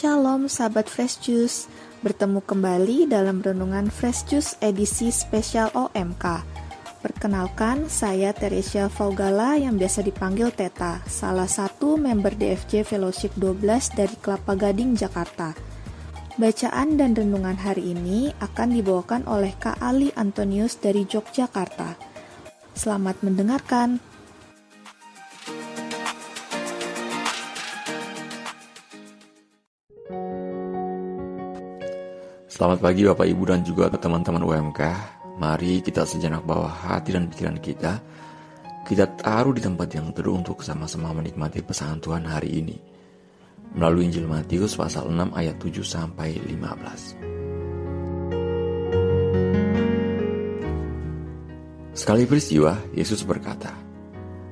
Shalom sahabat Fresh Juice, bertemu kembali dalam renungan Fresh Juice edisi spesial OMK. Perkenalkan, saya Teresia Faugala yang biasa dipanggil Teta, salah satu member DFJ Fellowship 12 dari Kelapa Gading, Jakarta. Bacaan dan renungan hari ini akan dibawakan oleh Kak Ali Antonius dari Yogyakarta. Selamat mendengarkan. Selamat pagi Bapak Ibu dan juga teman-teman UMK. Mari kita sejenak bawa hati dan pikiran kita taruh di tempat yang teduh untuk sama-sama menikmati pesan Tuhan hari ini melalui Injil Matius pasal 6 ayat 7 sampai 15. Sekali peristiwa, Yesus berkata,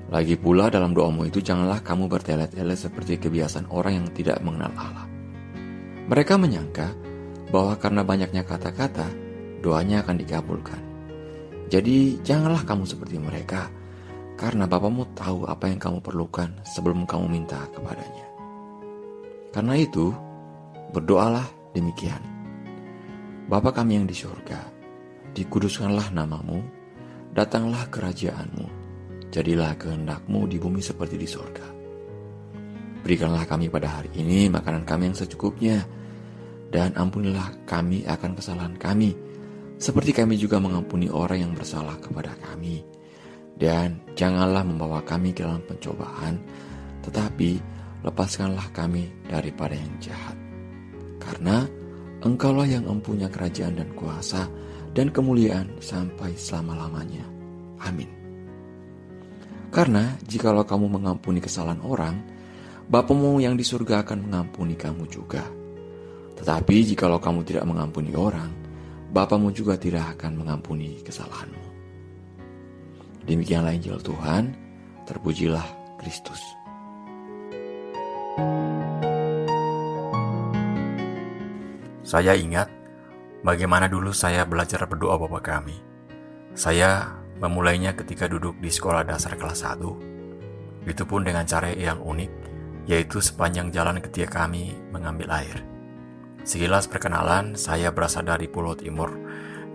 "Lagi pula dalam doamu itu janganlah kamu bertele-tele seperti kebiasaan orang yang tidak mengenal Allah." Mereka menyangka bahwa karena banyaknya kata-kata, doanya akan dikabulkan. Jadi janganlah kamu seperti mereka, karena Bapamu tahu apa yang kamu perlukan sebelum kamu minta kepadanya. Karena itu, berdoalah demikian. Bapa kami yang di surga, dikuduskanlah namamu, datanglah kerajaanmu, jadilah kehendak-Mu di bumi seperti di surga. Berikanlah kami pada hari ini makanan kami yang secukupnya, dan ampunilah kami akan kesalahan kami, seperti kami juga mengampuni orang yang bersalah kepada kami. Dan janganlah membawa kami ke dalam pencobaan, tetapi lepaskanlah kami daripada yang jahat. Karena Engkaulah yang mempunyai kerajaan dan kuasa dan kemuliaan sampai selama-lamanya. Amin. Karena jikalau kamu mengampuni kesalahan orang, Bapamu yang di surga akan mengampuni kamu juga. Tetapi jikalau kamu tidak mengampuni orang, Bapamu juga tidak akan mengampuni kesalahanmu. Demikianlah Injil Tuhan, terpujilah Kristus. Saya ingat bagaimana dulu saya belajar berdoa Bapa Kami. Saya memulainya ketika duduk di sekolah dasar kelas 1. Itu pun dengan cara yang unik, yaitu sepanjang jalan ketika kami mengambil air. Sekilas perkenalan, saya berasal dari Pulau Timur,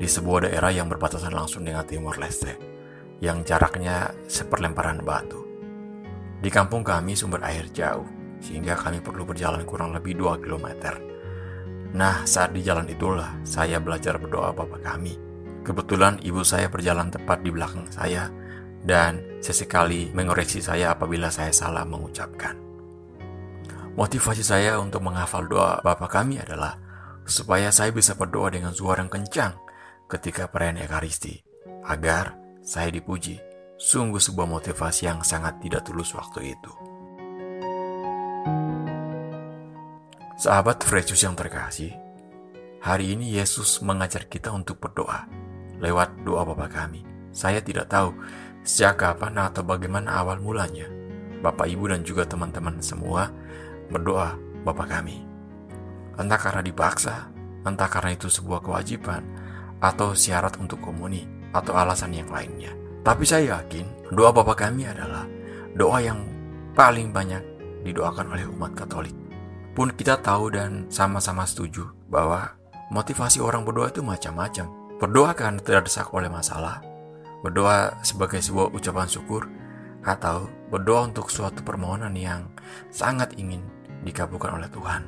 di sebuah daerah yang berbatasan langsung dengan Timor Leste, yang jaraknya seperlemparan batu. Di kampung kami sumber air jauh, sehingga kami perlu berjalan kurang lebih 2 km. Nah, saat di jalan itulah saya belajar berdoa Bapa Kami. Kebetulan ibu saya berjalan tepat di belakang saya, dan sesekali mengoreksi saya apabila saya salah mengucapkan. Motivasi saya untuk menghafal doa Bapa Kami adalah supaya saya bisa berdoa dengan suara yang kencang ketika perayaan Ekaristi, agar saya dipuji. Sungguh sebuah motivasi yang sangat tidak tulus waktu itu. Sahabat Fresh Juice yang terkasih, hari ini Yesus mengajar kita untuk berdoa lewat doa Bapa Kami. Saya tidak tahu sejak kapan atau bagaimana awal mulanya Bapak Ibu dan juga teman-teman semua berdoa Bapa Kami. Entah karena dipaksa, entah karena itu sebuah kewajiban, atau syarat untuk komuni, atau alasan yang lainnya. Tapi saya yakin doa Bapa Kami adalah doa yang paling banyak didoakan oleh umat Katolik. Pun kita tahu dan sama-sama setuju bahwa motivasi orang berdoa itu macam-macam. Berdoa karena terdesak oleh masalah, berdoa sebagai sebuah ucapan syukur, atau berdoa untuk suatu permohonan yang sangat ingin dikabulkan oleh Tuhan.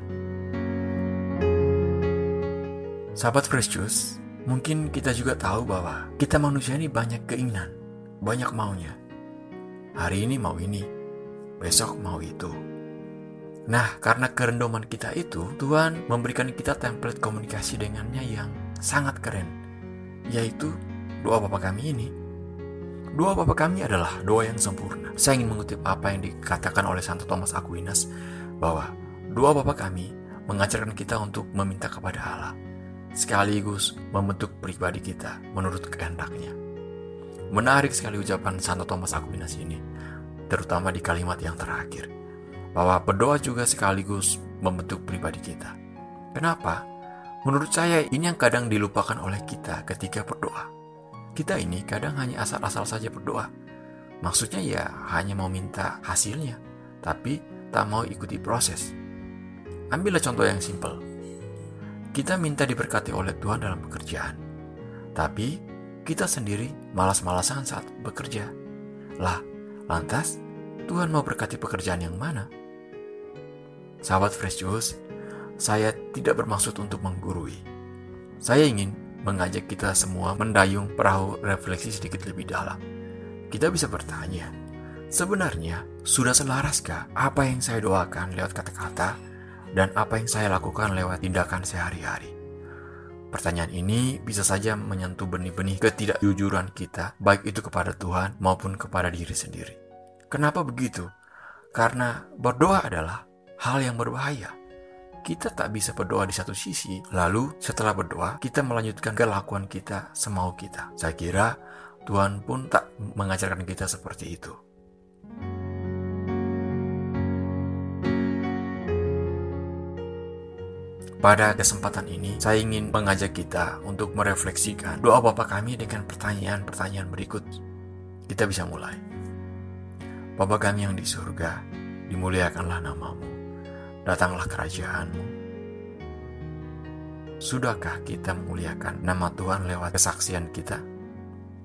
Sahabat Fresh Juice, mungkin kita juga tahu bahwa kita manusia ini banyak keinginan, banyak maunya. Hari ini mau ini, besok mau itu. Nah, karena kerendoman kita itu, Tuhan memberikan kita template komunikasi dengannya yang sangat keren, yaitu doa Bapa Kami ini. Doa Bapa Kami adalah doa yang sempurna. Saya ingin mengutip apa yang dikatakan oleh Santo Thomas Aquinas, bahwa doa Bapa Kami mengajarkan kita untuk meminta kepada Allah, sekaligus membentuk pribadi kita menurut kehendaknya. Menarik sekali ucapan Santo Thomas Aquinas ini, terutama di kalimat yang terakhir, bahwa berdoa juga sekaligus membentuk pribadi kita. Kenapa? Menurut saya ini yang kadang dilupakan oleh kita ketika berdoa. Kita ini kadang hanya asal-asal saja berdoa. Maksudnya ya hanya mau minta hasilnya, tapi tak mau ikuti proses. Ambillah contoh yang simpel. Kita minta diberkati oleh Tuhan dalam pekerjaan, tapi kita sendiri malas-malasan saat bekerja. Lah, lantas Tuhan mau berkati pekerjaan yang mana? Sahabat Fresh Juice, saya tidak bermaksud untuk menggurui. Saya ingin mengajak kita semua mendayung perahu refleksi sedikit lebih dalam. Kita bisa bertanya, sebenarnya sudah selaraskah apa yang saya doakan lewat kata-kata dan apa yang saya lakukan lewat tindakan sehari-hari? Pertanyaan ini bisa saja menyentuh benih-benih ketidakjujuran kita, baik itu kepada Tuhan maupun kepada diri sendiri. Kenapa begitu? Karena berdoa adalah hal yang berbahaya. Kita tak bisa berdoa di satu sisi, lalu setelah berdoa, kita melanjutkan kelakuan kita semau kita. Saya kira Tuhan pun tak mengajarkan kita seperti itu. Pada kesempatan ini, saya ingin mengajak kita untuk merefleksikan doa Bapa kami dengan pertanyaan-pertanyaan berikut. Kita bisa mulai. Bapa kami yang di surga, dimuliakanlah namamu, datanglah kerajaan-mu. Sudahkah kita memuliakan nama Tuhan lewat kesaksian kita?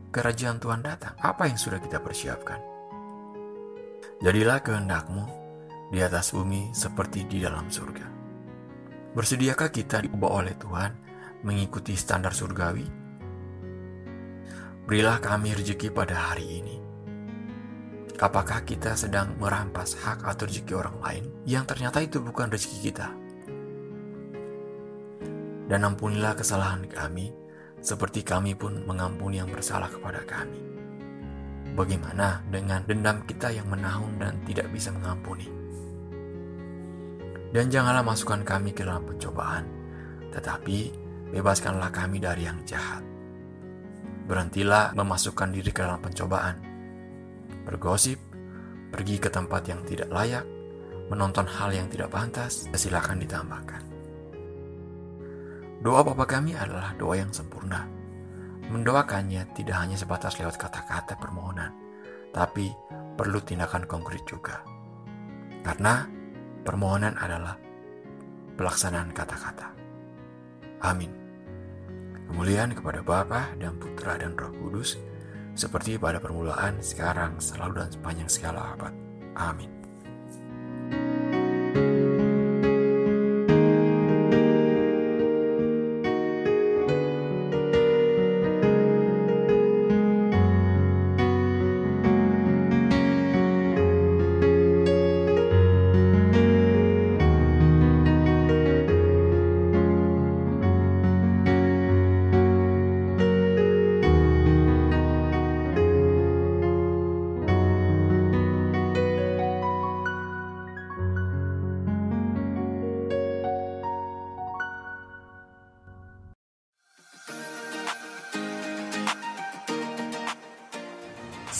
Kerajaan Tuhan datang, apa yang sudah kita persiapkan? Jadilah kehendak-mu di atas bumi seperti di dalam surga. Bersediakah kita diubah oleh Tuhan mengikuti standar surgawi? Berilah kami rezeki pada hari ini. Apakah kita sedang merampas hak atau rezeki orang lain yang ternyata itu bukan rezeki kita? Dan ampunilah kesalahan kami, seperti kami pun mengampuni yang bersalah kepada kami. Bagaimana dengan dendam kita yang menahun dan tidak bisa mengampuni? Dan janganlah masukkan kami ke dalam pencobaan, tetapi bebaskanlah kami dari yang jahat. Berhentilah memasukkan diri ke dalam pencobaan, bergosip, pergi ke tempat yang tidak layak, menonton hal yang tidak pantas, silakan ditambahkan. Doa Bapa kami adalah doa yang sempurna. Mendoakannya tidak hanya sebatas lewat kata-kata permohonan, tapi perlu tindakan konkret juga. Karena permohonan adalah pelaksanaan kata-kata. Amin. Kemuliaan kepada Bapa dan Putra dan Roh Kudus, seperti pada permulaan, sekarang, selalu, dan sepanjang segala abad. Amin.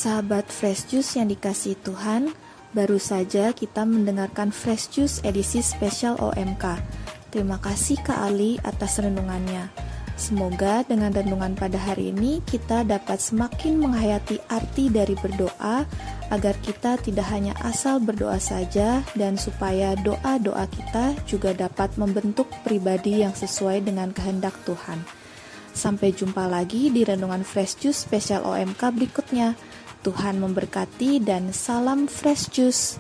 Sahabat Fresh Juice yang dikasihi Tuhan, baru saja kita mendengarkan Fresh Juice edisi spesial OMK. Terima kasih Kak Ali atas renungannya. Semoga dengan renungan pada hari ini kita dapat semakin menghayati arti dari berdoa, agar kita tidak hanya asal berdoa saja, dan supaya doa-doa kita juga dapat membentuk pribadi yang sesuai dengan kehendak Tuhan. Sampai jumpa lagi di renungan Fresh Juice spesial OMK berikutnya. Tuhan memberkati dan salam Fresh Juice.